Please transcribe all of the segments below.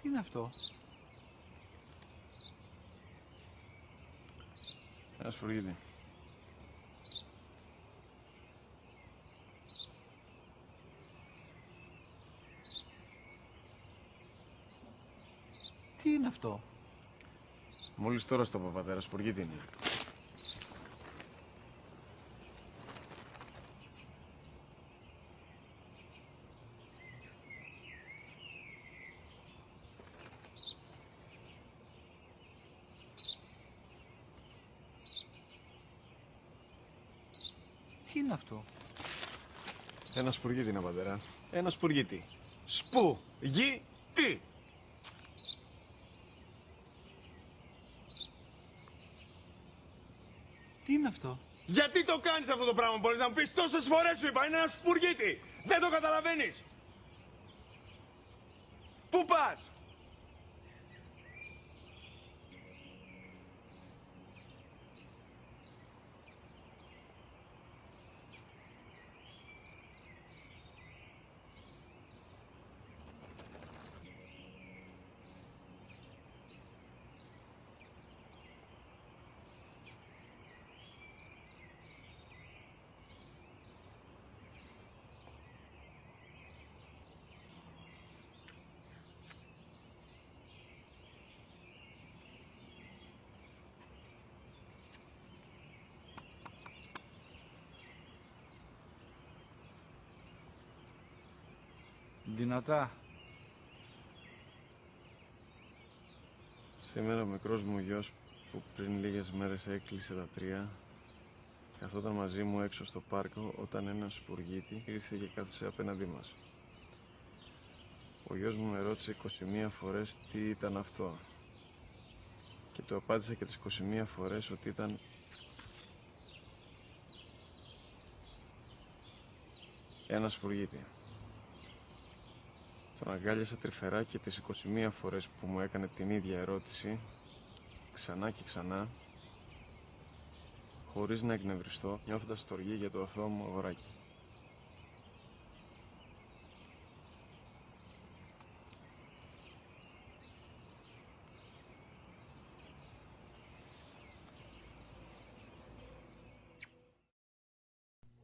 Τι είναι αυτό? Ένα σπουργίτη. Τι είναι αυτό? Μόλις τώρα στο πατέρα, σπουργίτη είναι. Τι είναι αυτό? Ένα σπουργίτη είναι, πατέρα. Ένα σπουργίτη. Σπου-γι-τι. Τι είναι αυτό? Γιατί το κάνεις αυτό το πράγμα, μπορείς να μου πεις? Τόσες φορές σου είπα, είναι ένα σπουργίτη. Δεν το καταλαβαίνεις. Πού πας? Δυνατά. Σήμερα ο μικρός μου γιος που πριν λίγες μέρες έκλεισε τα 3 καθόταν μαζί μου έξω στο πάρκο όταν ένα σπουργίτη ήρθε και κάθισε απέναντί μας. Ο γιος μου με ρώτησε 21 φορές τι ήταν αυτό και του απάντησα και τις 21 φορές ότι ήταν ένα σπουργίτη. Τον αγκάλιασα τρυφερά και τις 21 φορές που μου έκανε την ίδια ερώτηση, ξανά και ξανά, χωρίς να εκνευριστώ, νιώθοντας στοργή για το αθώο μου αγοράκι.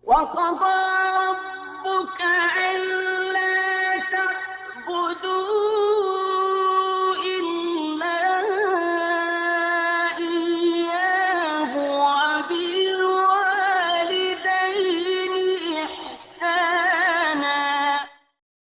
وقضى